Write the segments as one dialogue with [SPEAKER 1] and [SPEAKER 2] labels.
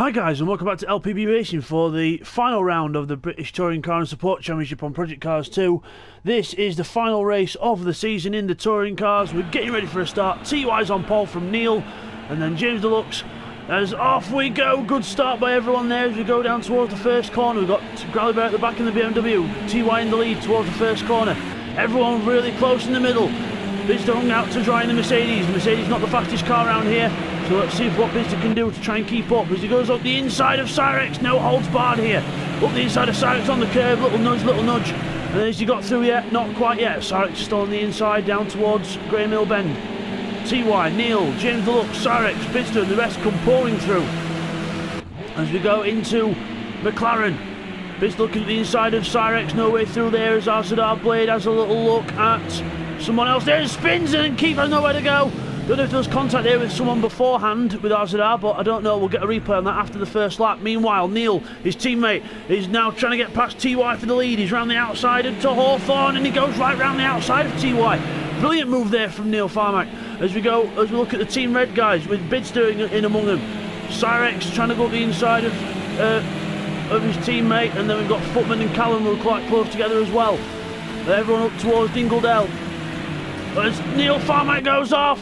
[SPEAKER 1] Hi guys, and welcome back to LPB Racing for the final round of the British Touring Car and Support Championship on Project Cars 2. This is the final race of the season in the touring cars. We're getting ready for a start. TY's on pole from Neil, and then James Deluxe. As off we go. Good start by everyone there as we go down towards the first corner. We've got Grally Bear at the back in the BMW. TY in the lead towards the first corner. Everyone really close in the middle. Bidzster hung out to dry in the Mercedes. The Mercedes not the fastest car around here, so let's see what Bidzster can do to try and keep up as he goes up the inside of Cyrex. No holds barred here. Up the inside of Cyrex on the curve. Little nudge, little nudge. And has he got through yet? Not quite yet. Cyrex is still on the inside down towards Grey Mill Bend. TY, Neil, James Deluxe, Cyrex, Bidzster and the rest come pouring through as we go into McLaren. Bidzster looking at the inside of Cyrex. No way through there as Arsadar Blade has a little look at someone else there, spins and Keith has nowhere to go. Don't know if there was contact there with someone beforehand with Arsadar, but I don't know. We'll get a replay on that after the first lap. Meanwhile, Neil, his teammate, is now trying to get past TY for the lead. He's round the outside to Hawthorne and he goes right round the outside of TY. Brilliant move there from Neil Farmack. As we look at the Team Red guys with Bidzster in among them. Cyrex trying to go up the inside of his teammate, and then we've got Footman and Callum who are quite close together as well. Everyone up towards Dingledale. As Neil Farmack goes off.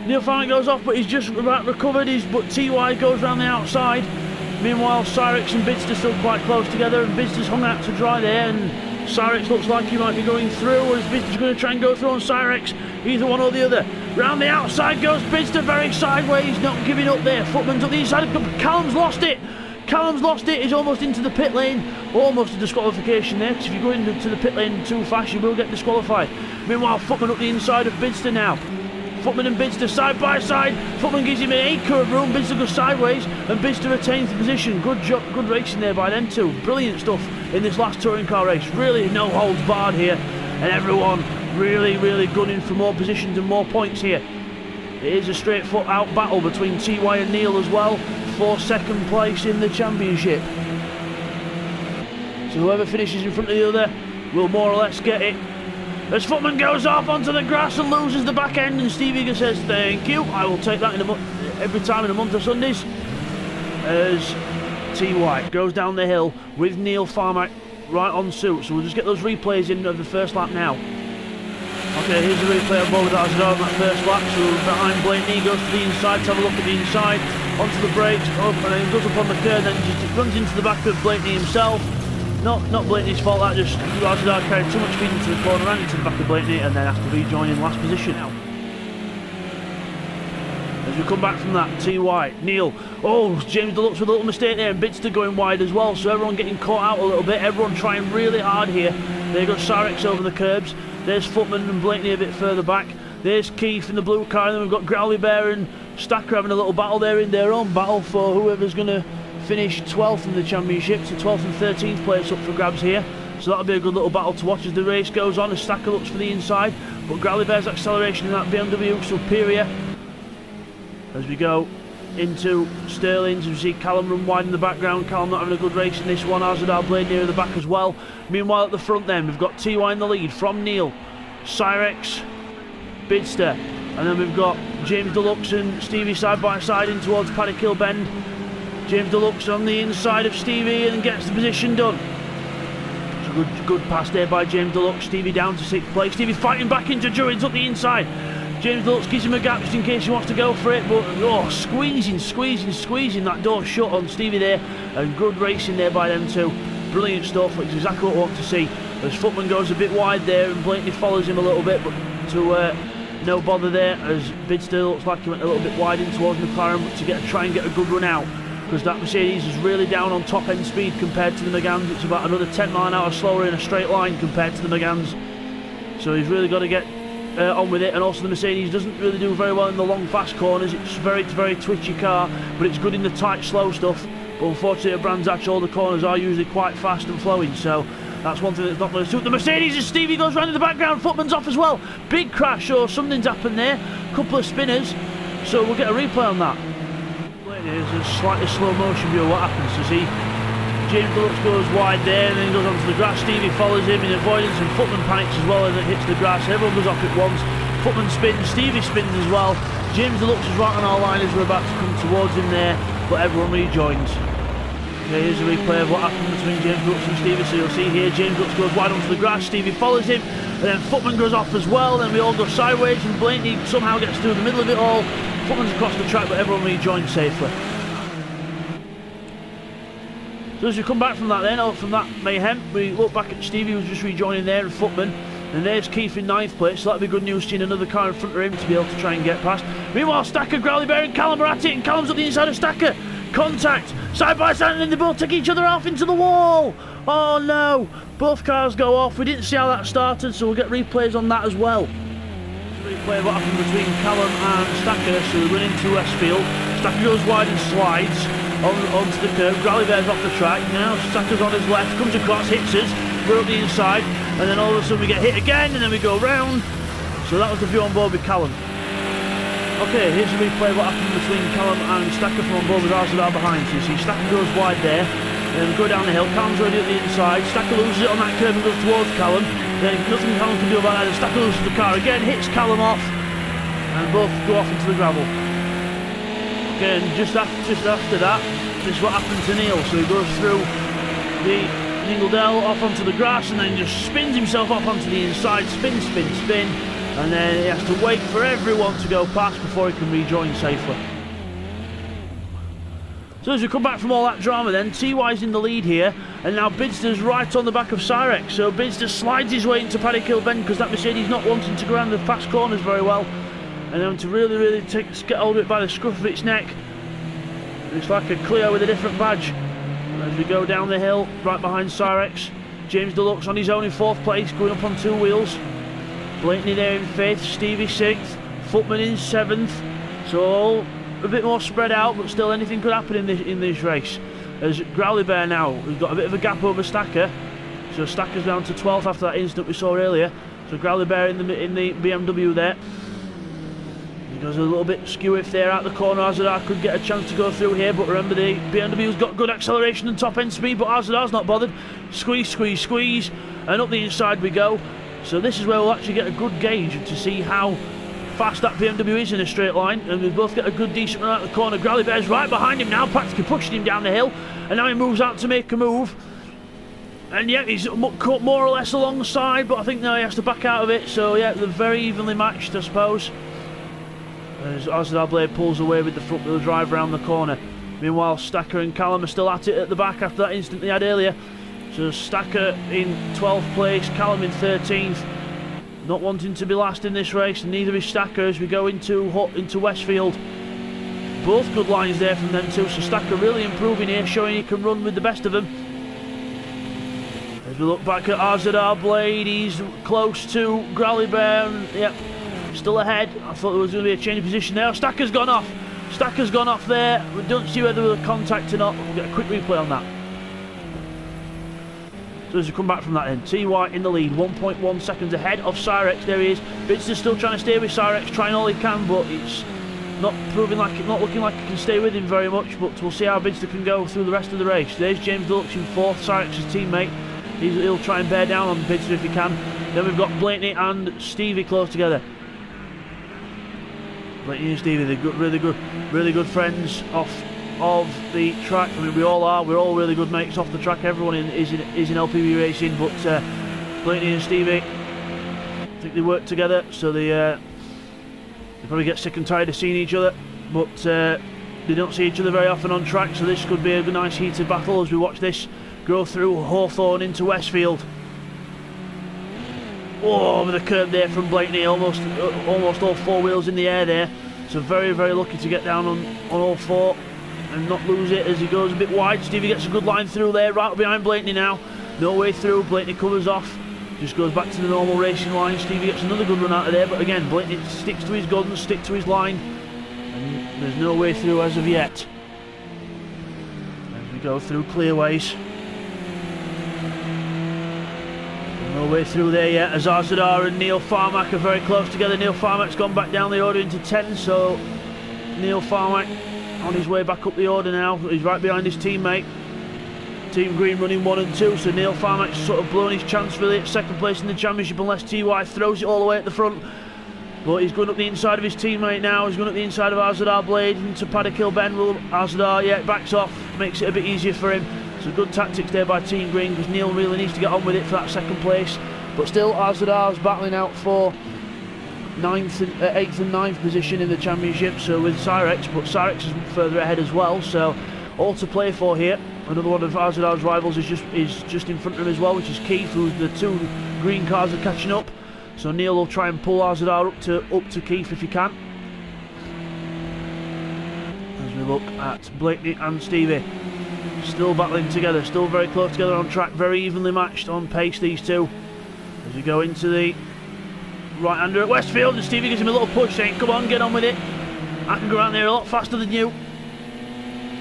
[SPEAKER 1] But he's just about recovered. But TY goes around the outside. Meanwhile, Cyrex and Bidzster still quite close together, and Bidzster's hung out to dry there, and Cyrex looks like he might be going through, or is Bidzster's going to try and go through on Cyrex? Either one or the other. Round the outside goes Bidzster, very sideways, not giving up there. Footman's up the inside. Callum's lost it. He's almost into the pit lane. Almost a disqualification there, because if you go into the pit lane too fast, you will get disqualified. Meanwhile, Footman up the inside of Bidzster now. Footman and Bidzster side by side. Footman gives him an acre of room. Bidzster goes sideways, and Bidzster retains the position. Good job, good racing there by them two. Brilliant stuff in this last touring car race. Really no holds barred here, and everyone really gunning for more positions and more points here. It is a straight foot out battle between TY and Neil as well for second place in the championship. So whoever finishes in front of the other will more or less get it. As Footman goes off onto the grass and loses the back end, and Steve Eager says thank you, I will take that every time in a month of Sundays. As TY goes down the hill with Neil Farmack right on suit. So we'll just get those replays in of the first lap now. Okay, here's the replay of both that on that first lap. So behind Blakeney, goes to the inside to have a look at the inside, onto the brakes, up, and then goes up on the curve, then just runs into the back of Blakeney himself. Not Blakeney's fault, that just Arsadar carried too much speed into the corner, ran into the back of Blakeney, and then has to rejoin in last position now. As we come back from that, TY, Neil, James Deluxe with a little mistake there, and Bidzster going wide as well, so everyone getting caught out a little bit, everyone trying really hard here. There goes Cyrex over the curbs, there's Footman and Blakeney a bit further back, there's Keith in the blue car, and then we've got Growly Bear and Stacker having a little battle there in their own battle for whoever's going to finish 12th in the championship. So 12th and 13th place up for grabs here. So that'll be a good little battle to watch as the race goes on, as Stacker looks for the inside, but Growly Bear's acceleration in that BMW superior. As we go into Sterling's, we see Callum run wide in the background. Callum not having a good race in this one. Arsadar Blade near the back as well. Meanwhile at the front then, we've got TY in the lead from Neil, Cyrex, Bidzster, and then we've got James Deluxe and Stevie side by side in towards Paddock Bend. James Deluxe on the inside of Stevie and gets the position done. It's a good pass there by James Deluxe. Stevie down to 6th place. Stevie fighting back into Druids up the inside. James Deluxe gives him a gap just in case he wants to go for it, but squeezing that door shut on Stevie there, and good racing there by them two. Brilliant stuff, which is exactly what I want to see. As Footman goes a bit wide there and Blakeney follows him a little bit, but to no bother there, as Bidzster looks like he went a little bit wide in towards McLaren, but to try and get a good run out, because that Mercedes is really down on top end speed compared to the Megans. It's about another 10 mph slower in a straight line compared to the Megans, so he's really got to get on with it. And also the Mercedes doesn't really do very well in the long fast corners. It's very twitchy car, but it's good in the tight slow stuff. But unfortunately at Brands Hatch all the corners are usually quite fast and flowing, so that's one thing that's not going to suit the Mercedes. As Stevie goes round in the background, Footman's off as well. Big crash, or something's happened there. Couple of spinners, so we'll get a replay on that. Here's a slightly slow motion view of what happens. So see James Deluxe goes wide there, and then he goes onto the grass. Stevie follows him in avoidance, and Footman panics as well, and it hits the grass. Everyone goes off at once. Footman spins, Stevie spins as well. James Deluxe is right on our line as we're about to come towards him there. but everyone rejoins. Okay, here's a replay of what happened between James Brooks and Stevie. So you'll see here, James Brooks goes wide onto the grass, Stevie follows him, and then Footman goes off as well, then we all go sideways, and Blaney somehow gets through the middle of it all. Footman's across the track, but everyone rejoins safely. So as we come back from that then, from that mayhem, we look back at Stevie who's just rejoining there, and Footman, and there's Keith in 9th place, so that'll be good news seeing another car in front of him to be able to try and get past. Meanwhile, Stacker, Growly Bear and Callum are at it, and Callum's up the inside of Stacker. Contact, side by side, and then they both take each other off into the wall. Oh no, both cars go off. We didn't see how that started, so we'll get replays on that as well. Replay of what happened between Callum and Stacker, so we run into Westfield. Stacker goes wide and slides onto the curb. Growly Bear's off the track. Now Stacker's on his left, comes across, hits us. We're up the inside, and then all of a sudden we get hit again, and then we go round. So that was the view on board with Callum. Okay, here's a replay of what happened between Callum and Stacker from on board with Arzadar behind. So you see Stacker goes wide there, and then we go down the hill. Callum's already at the inside. Stacker loses it on that curve and goes towards Callum. Then nothing Callum can do about that. Stacker loses the car again, hits Callum off, and both go off into the gravel. Okay, and just after that, this is what happened to Neil. So he goes through the Dingledell off onto the grass, and then just spins himself off onto the inside. Spin, spin, spin. And then he has to wait for everyone to go past before he can rejoin safely. So as we come back from all that drama then, TY's in the lead here, and now Bidzster's right on the back of Cyrex. So Bidzster slides his way into Paddock Hill Bend because that Mercedes not wanting to go around the fast corners very well, and then to really get hold of it by the scruff of its neck. It's like a Clio with a different badge. As we go down the hill, right behind Cyrex, James Deluxe on his own in 4th place, going up on 2 wheels. Blaney there in 5th, Stevie 6th, Footman in 7th, so all a bit more spread out, but still anything could happen in this race. As Growly Bear now, we've got a bit of a gap over Stacker, so Stacker's down to 12th after that incident we saw earlier. So Growly Bear in the BMW there. He goes a little bit skew if they're out the corner. Arzadar could get a chance to go through here, but remember the BMW's got good acceleration and top end speed, but Arzadar's not bothered. Squeeze, squeeze, squeeze, and up the inside we go. So this is where we'll actually get a good gauge to see how fast that BMW is in a straight line, and we both get a good decent run out the corner. Growly Bear's right behind him now, practically pushing him down the hill, and now he moves out to make a move. And yeah, he's cut more or less alongside, but I think now he has to back out of it. So yeah, they're very evenly matched, I suppose. As Arzadar Blade pulls away with the front wheel drive around the corner. Meanwhile, Stacker and Callum are still at it at the back after that incident they had earlier. So Stacker in 12th place, Callum in 13th. Not wanting to be last in this race, and neither is Stacker as we go into Westfield. Both good lines there from them two, so Stacker really improving here, showing he can run with the best of them. As we look back at Arzadar Blade, he's close to Growly Bear, and yep, still ahead. I thought there was going to be a change of position there. Stacker's gone off. Stacker's gone off there. We don't see whether there was contact or not. We'll get a quick replay on that. So as we come back from that then, TY in the lead, 1.1 seconds ahead of Cyrex. There he is. Bidzster's still trying to stay with Cyrex, trying all he can, but it's not looking like he can stay with him very much. But we'll see how Bidzster can go through the rest of the race. There's James Deluxe in 4th, Cyrex's teammate. He'll try and bear down on Bidzster if he can. Then we've got Blaney and Stevie close together. Blaney and Stevie, they're good, really good friends off of the track. I mean, we all are. We're all really good mates off the track. Everyone is in LPB racing, but Blaney and Stevie, I think they work together, so they probably get sick and tired of seeing each other, but they don't see each other very often on track, so this could be a nice heated battle as we watch this go through Hawthorne into Westfield. Oh, over the curb there from Blaney, almost all 4 wheels in the air there, so very lucky to get down on all 4 and not lose it as he goes a bit wide. Stevie gets a good line through there, right behind Blaney now. No way through, Blaney covers off, just goes back to the normal racing line. Stevie gets another good run out of there, but again, Blaney sticks to his guns, sticks to his line, and there's no way through as of yet. As we go through clearways. No way through there yet, as Arzadar and Neil Farmack are very close together. Neil Farmack's gone back down the order into 10, so Neil Farmack on his way back up the order now. He's right behind his teammate. Team Green running 1 and 2, so Neil Farmack's sort of blown his chance really at 2nd place in the championship unless TY throws it all the way at the front. But he's going up the inside of his teammate now. He's going up the inside of Azadar Blade into Paddock Hill Bend. Will Azadar, yeah, backs off, makes it a bit easier for him. So good tactics there by Team Green, because Neil really needs to get on with it for that second place. But still, Azadar's battling out for 8th and 9th position in the championship, so with Cyrex, but Cyrex is further ahead as well, so all to play for here. Another one of Azadar's rivals is just in front of him as well, which is Keith, who the 2 green cars are catching up. So Neil will try and pull Azadar up to Keith if he can. As we look at Blakeney and Stevie, still battling together, still very close together on track, very evenly matched on pace, these two. As we go into the right-hander at Westfield, and Stevie gives him a little push saying, come on, get on with it. I can go around there a lot faster than you.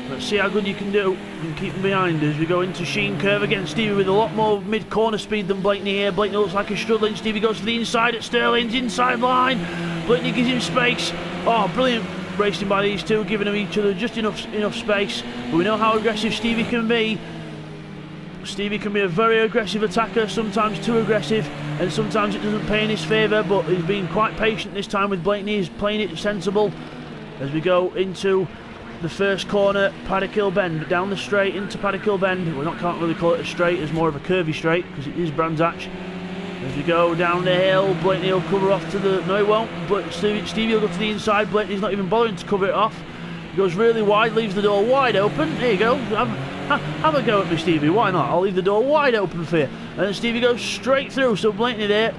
[SPEAKER 1] Let's see how good you can do and keep him behind as we go into Sheen Curve again. Stevie with a lot more mid-corner speed than Blakeney here. Blakeney looks like he's struggling. Stevie goes to the inside at Sterling's inside line. Blakeney gives him space. Oh, brilliant racing by these two, giving them each other just enough space. But we know how aggressive Stevie can be. Stevie can be a very aggressive attacker, sometimes too aggressive, and sometimes it doesn't pay in his favour, but he's been quite patient this time with Blakeney. He's playing it sensible as we go into the first corner, Paddock Hill Bend, down the straight into Paddock Hill Bend. We can't really call it a straight, it's more of a curvy straight because it is Brands Hatch. As we go down the hill, Blakeney will cover off to the... no he won't, but Stevie will go to the inside. Blakeney's not even bothering to cover it off. He goes really wide, leaves the door wide open. There you go, have a go at me, Stevie, why not? I'll leave the door wide open for you. And then Stevie goes straight through, so Blakeney there.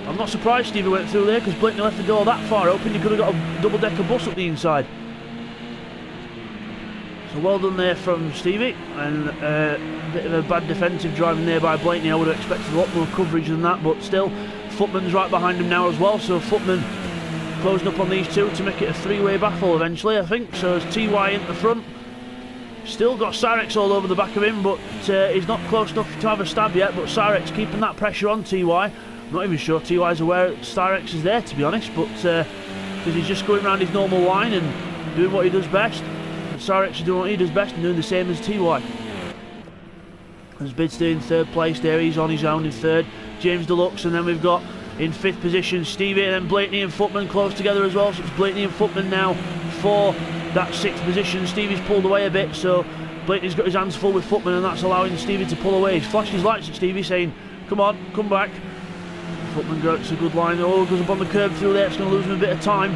[SPEAKER 1] I'm not surprised Stevie went through there because Blakeney left the door that far open. You could have got a double-decker bus up the inside. So well done there from Stevie, and a bit of a bad defensive driving there by Blakeney. I would have expected a lot more coverage than that, but still, Footman's right behind him now as well, so Footman closing up on these two to make it a 3-way battle eventually, I think. So as TY in the front, still got Cyrex all over the back of him, but he's not close enough to have a stab yet, but Cyrex keeping that pressure on TY. I'm not even sure TY's aware Cyrex is there, to be honest, but because he's just going around his normal line and doing what he does best. Cyrex is doing what he does best and doing the same as TY. There's Bidzster in 3rd place there, he's on his own in 3rd. James Deluxe, and then we've got in 5th position Stevie, and then Blakeney and Footman close together as well, so it's Blakeney and Footman now for that 6th position. Stevie's pulled away a bit, so Blakeney's got his hands full with Footman, and that's allowing Stevie to pull away. He's flashed his lights at Stevie saying, come on, come back. Footman gets a good line, oh, goes up on the curb through there, it's going to lose him a bit of time.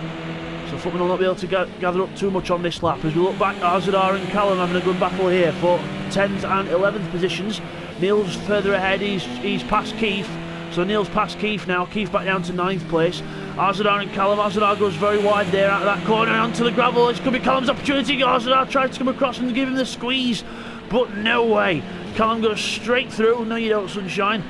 [SPEAKER 1] So Footman will not be able to gather up too much on this lap. As we look back, Azadar and Callum having a good battle here for 10th and 11th positions. Neil's further ahead, he's past Keith. So Neil's past Keith now, Keith back down to 9th place. Azadar and Callum, Azadar goes very wide there out of that corner onto the gravel. This could be Callum's opportunity. Azadar tries to come across and give him the squeeze, but no way. Callum goes straight through. No you don't, sunshine.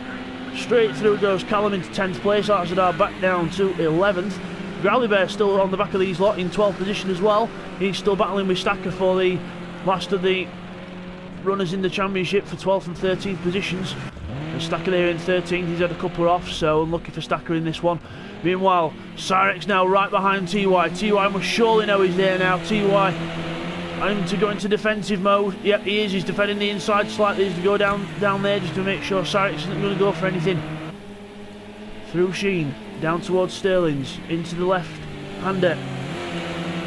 [SPEAKER 1] Straight through goes Callum into 10th place. Azadar back down to 11th. Growly Bear still on the back of these lot in 12th position as well. He's still battling with Stacker for the last of the runners in the championship for 12th and 13th positions. And Stacker there in 13th, he's had a couple off, so unlucky for Stacker in this one. Meanwhile, Cyrex now right behind TY. TY must surely know he's there now. TY having to go into defensive mode. Yep, he is. He's defending the inside slightly as we go down there just to make sure Cyrex isn't going to go for anything. Through Sheen. Down towards Sterling's, into the left-hander.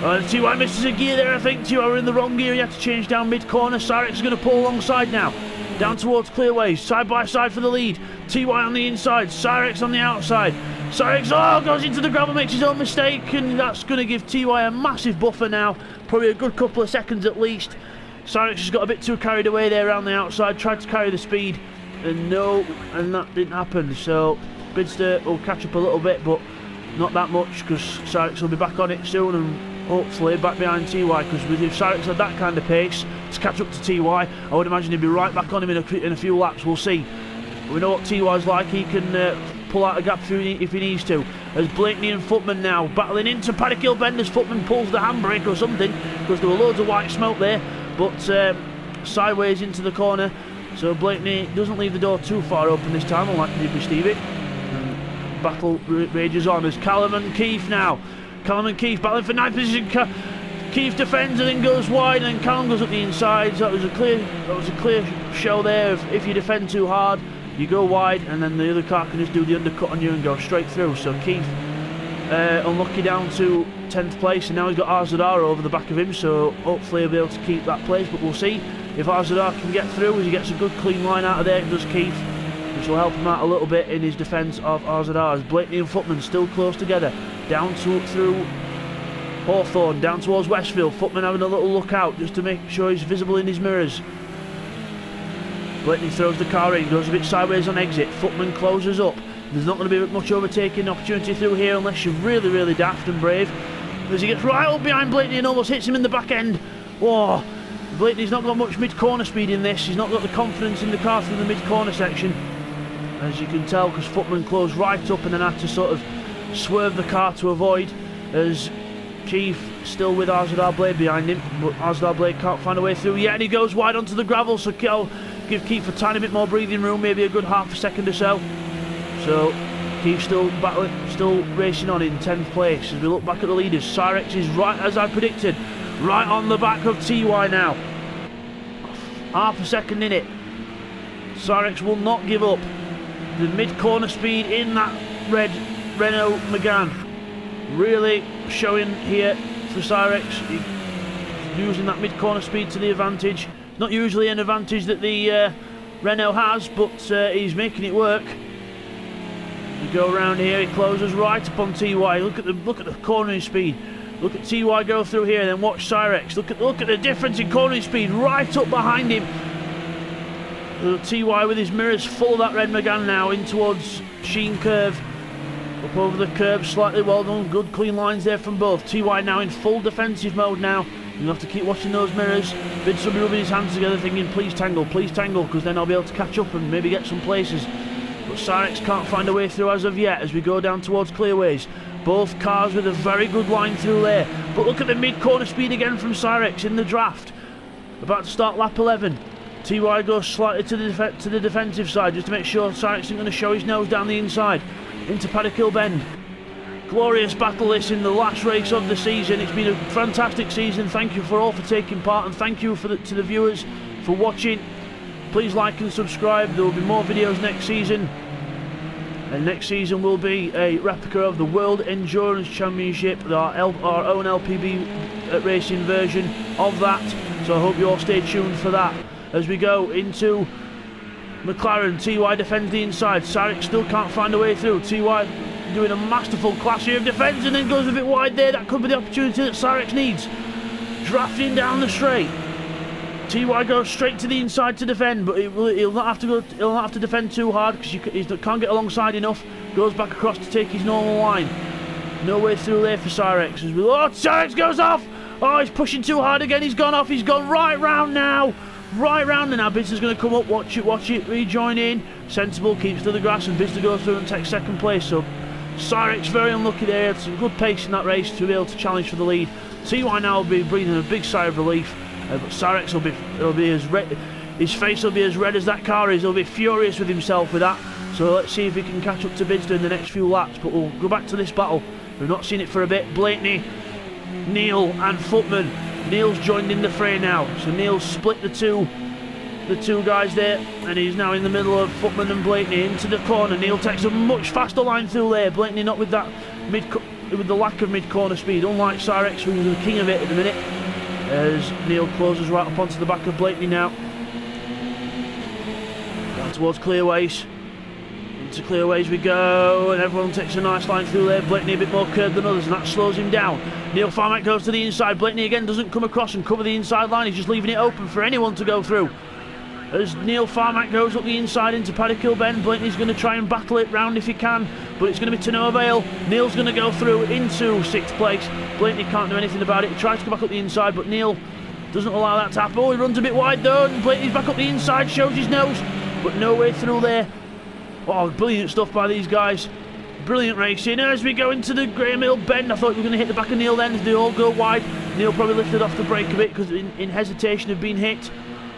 [SPEAKER 1] TY misses a gear there, I think. TY were in the wrong gear, he had to change down mid-corner. Cyrex is going to pull alongside now. Down towards Clearways, side by side for the lead. TY on the inside, Cyrex on the outside. Cyrex, goes into the gravel, makes his own mistake, and that's going to give TY a massive buffer now. Probably a good couple of seconds at least. Cyrex has got a bit too carried away there around the outside, tried to carry the speed, and that didn't happen. So Bidzster will catch up a little bit, but not that much, because Cyrex will be back on it soon and hopefully back behind TY, because if Cyrex had that kind of pace to catch up to TY, I would imagine he'd be right back on him in a few laps. We'll see. We know what TY's like, he can pull out a gap if he needs to. As Blakeney and Footman now battling into Paddock Hill Bend as Footman pulls the handbrake or something, because there were loads of white smoke there, but sideways into the corner. So Blakeney doesn't leave the door too far open this time, unlike he did with Stevie. Battle rages on as Callum and Keith now. Callum and Keith battling for 9th position. Keith defends and then goes wide, and Callum goes up the inside. So that was a clear show there. If you defend too hard, you go wide, and then the other car can just do the undercut on you and go straight through. So Keith, unlucky down to 10th place, and now he's got RZR over the back of him, so hopefully he'll be able to keep that place, but we'll see if RZR can get through as he gets a good clean line out of there. It does Keith, which will help him out a little bit in his defence of RZR. As Blakeney and Footman still close together, down through Hawthorne, down towards Westfield. Footman having a little look out just to make sure he's visible in his mirrors. Blakeney throws the car in, goes a bit sideways on exit. Footman closes up. There's not going to be much overtaking opportunity through here unless you're really, really daft and brave. As he gets right up behind Blakeney and almost hits him in the back end. Whoa! Blakeney's not got much mid-corner speed in this. He's not got the confidence in the car through the mid-corner section, as you can tell, because Footman closed right up and then had to sort of swerve the car to avoid, as Keith still with RZR Blade behind him, but RZR Blade can't find a way through yet, and he goes wide onto the gravel, so I'll give Keith a tiny bit more breathing room, maybe a good half a second or so. So Keith still battling, still racing on in 10th place. As we look back at the leaders, Cyrex is right, as I predicted, right on the back of TY now. Half a second in it. Cyrex will not give up. The mid-corner speed in that red Renault Megane really showing here for Cyrex. He's using that mid-corner speed to the advantage. Not usually an advantage that the Renault has, but he's making it work. We go around here, he closes right upon TY. Look at the cornering speed. Look at TY go through here, then watch Cyrex. Look at the difference in cornering speed right up behind him. TY with his mirrors full of that red Megane now in towards Sheen Curve. Up over the curb, slightly well done, good clean lines there from both. TY now in full defensive mode now. You'll have to keep watching those mirrors. Bidzster will be rubbing his hands together thinking, please tangle, because then I'll be able to catch up and maybe get some places. But Cyrex can't find a way through as of yet as we go down towards Clearways. Both cars with a very good line through there. But look at the mid-corner speed again from Cyrex in the draft. About to start lap 11. TY goes slightly to the defensive side just to make sure Cyrex isn't going to show his nose down the inside into Paddock Hill Bend. Glorious battle this in the last race of the season. It's been a fantastic season. Thank you for all for taking part, and thank you to the viewers for watching. Please like and subscribe. There will be more videos next season, and next season will be a replica of the World Endurance Championship, our own LPB racing version of that. So I hope you all stay tuned for that. As we go into McLaren, TY defends the inside. Cyrex still can't find a way through. TY doing a masterful clash here of defence and then goes a bit wide there. That could be the opportunity that Cyrex needs. Drafting down the straight. TY goes straight to the inside to defend, but he'll not have to go. He'll not have to defend too hard because he can't get alongside enough. Goes back across to take his normal line. No way through there for Cyrex. As we, oh, Cyrex goes off. Oh, he's pushing too hard again. He's gone off. He's gone right round now. Right round, and now Bidzster's going to come up. Watch it. Rejoin in. Sensible keeps to the grass, and Bidzster goes through and takes second place. So Cyrex very unlucky there. Had some good pace in that race to be able to challenge for the lead. TY now will be breathing a big sigh of relief. But Cyrex will be as red. His face will be as red as that car is. He'll be furious with himself with that. So let's see if he can catch up to Bidzster in the next few laps. But we'll go back to this battle. We've not seen it for a bit. Blakeney, Neil, and Footman. Neil's joined in the fray now. So Neil's split the two guys there, and he's now in the middle of Footman and Blakeney into the corner. Neil takes a much faster line through there. Blakeney not with that with the lack of mid-corner speed, unlike Cyrex, who's the king of it at the minute. As Neil closes right up onto the back of Blakeney now. Down towards Clearways. Into Clearways we go, and everyone takes a nice line through there. Blakeney a bit more curved than others, and that slows him down. Neil Farmack goes to the inside. Blakeney again doesn't come across and cover the inside line. He's just leaving it open for anyone to go through. As Neil Farmack goes up the inside into Paddock Hill Bend, Blakeney's going to try and battle it round if he can, but it's going to be to no avail. Neil's going to go through into 6th place. Blakeney can't do anything about it. He tries to go back up the inside, but Neil doesn't allow that to happen. Oh, he runs a bit wide though, and Blakeney's back up the inside, shows his nose, but no way through there. Oh, brilliant stuff by these guys. Brilliant racing. As we go into the Graham Hill Bend, I thought we were going to hit the back of Neil then as they all go wide. Neil probably lifted off the brake a bit because in hesitation of being hit,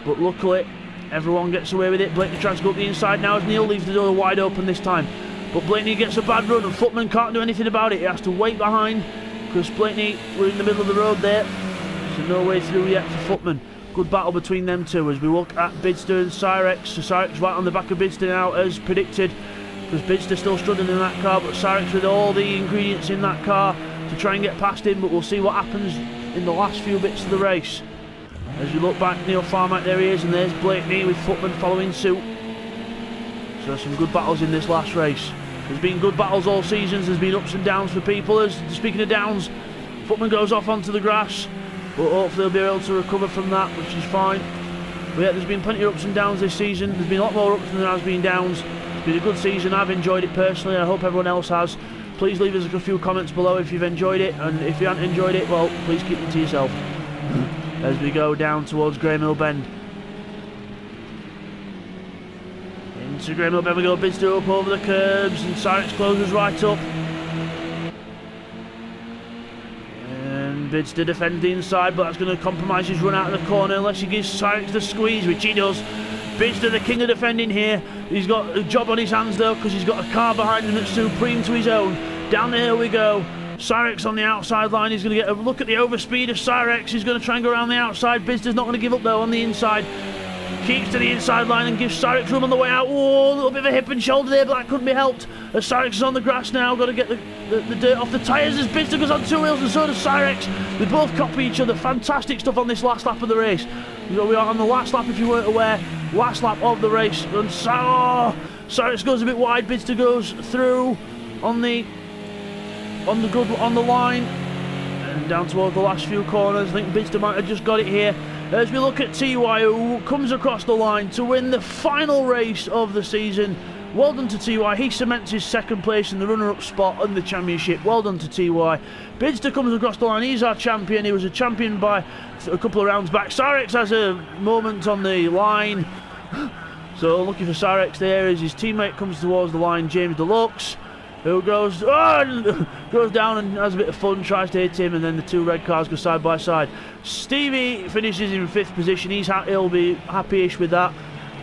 [SPEAKER 1] but luckily everyone gets away with it. Blakeney tries to go up the inside now as Neil leaves the door wide open this time. But Blakeney gets a bad run and Footman can't do anything about it. He has to wait behind because Blakeney, we're in the middle of the road there. So no way through yet for Footman. Good battle between them two as we look at Bidzster and Cyrex. So Cyrex right on the back of Bidzster now as predicted, because Bidzster still struggling in that car, but Cyrex with all the ingredients in that car to try and get past him. But we'll see what happens in the last few bits of the race. As we look back, Neil Farmack, there he is, and there's Blakeney with Footman following suit. So some good battles in this last race. There's been good battles all seasons, there's been ups and downs for people. As speaking of downs, Footman goes off onto the grass, but hopefully they'll be able to recover from that, which is fine. But yeah, there's been plenty of ups and downs this season. There's been a lot more ups than there has been downs. It's been a good season. I've enjoyed it personally. I hope everyone else has. Please leave us a few comments below if you've enjoyed it, and if you haven't enjoyed it, well, please keep them to yourself. As we go down towards Greymill Bend. Into Greymill Bend we go. Bidzster up over the curbs, and Cyrex closes right up. Bidzster defends the inside, but that's going to compromise his run out of the corner unless he gives Cyrex the squeeze, which he does. Bidzster, the king of defending here. He's got a job on his hands though, because he's got a car behind him that's supreme to his own. Down the hill we go. Cyrex on the outside line. He's going to get a look at the overspeed of Cyrex. He's going to try and go around the outside. Bidzster's not going to give up though on the inside. Keeps to the inside line and gives Cyrex room on the way out. Oh, a little bit of a hip and shoulder there, but that couldn't be helped. As Cyrex is on the grass now, got to get the dirt off the tyres as Bidzster goes on two wheels, and so does Cyrex. They both copy each other. Fantastic stuff on this last lap of the race. We are on the last lap, if you weren't aware. Last lap of the race. And Cyrex goes a bit wide. Bidzster goes through on the line and down towards the last few corners. I think Bidzster might have just got it here. As we look at TY, who comes across the line to win the final race of the season. Well done to TY. He cements his second place in the runner-up spot in the championship. Well done to TY. Bidzster comes across the line. He's our champion. He was a champion by a couple of rounds back. Cyrex has a moment on the line. So looking for Cyrex there as his teammate comes towards the line, James Deluxe, who goes down and has a bit of fun, tries to hit him, and then the two red cars go side by side. Stevie finishes in 5th position. He'll be happy-ish with that.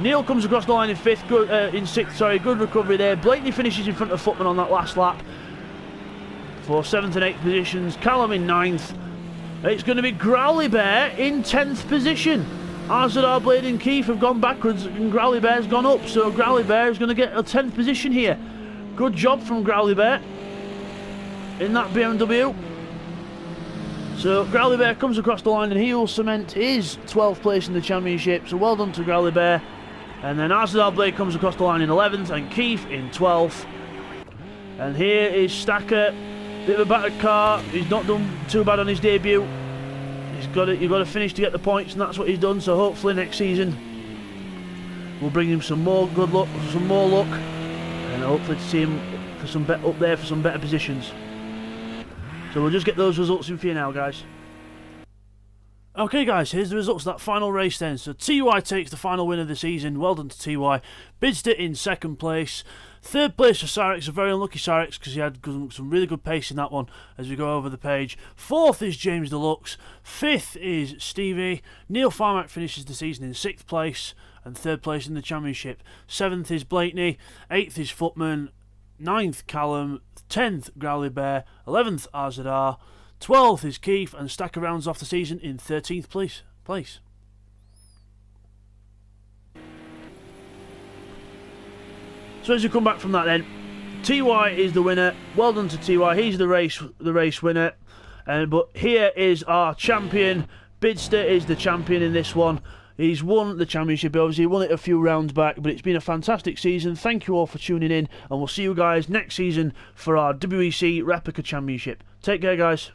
[SPEAKER 1] Neil comes across the line in 6th. Sorry, good recovery there. Blakeney finishes in front of Footman on that last lap for 7th and 8th positions. Callum in 9th. It's going to be Growly Bear in 10th position. Arzadar, Blade and Keith have gone backwards, and Growly Bear's gone up. So Growly Bear is going to get a 10th position here. Good job from Growly Bear in that BMW. So Growly Bear comes across the line and he will cement his 12th place in the championship. So well done to Growly Bear. And then Arzadar Blade comes across the line in 11th and Keith in 12th. And here is Stacker. Bit of a battered car. He's not done too bad on his debut. You've got to finish to get the points, and that's what he's done. So hopefully next season we'll bring him some more good luck, some more luck, and hopefully to see him for up there for some better positions. So we'll just get those results in for you now, guys. Okay guys, here's the results of that final race then. So TY takes the final win of the season. Well done to TY. Bidzster in 2nd place. 3rd place for Cyrex, a very unlucky Cyrex because he had some really good pace in that one as we go over the page. 4th is James Deluxe. 5th is Stevie. Neil Farmack finishes the season in 6th place and 3rd place in the championship. 7th is Blakeney. 8th is Footman. 9th Callum. 10th Growly Bear. 11th Arzadar. 12th is Keith, and Stacker rounds off the season in 13th place. So as you come back from that then, TY is the winner. Well done to TY, he's the race winner. But here is our champion. Bidzster is the champion in this one. He's won the championship, obviously he won it a few rounds back, but it's been a fantastic season. Thank you all for tuning in, and we'll see you guys next season for our WEC Replica Championship. Take care guys.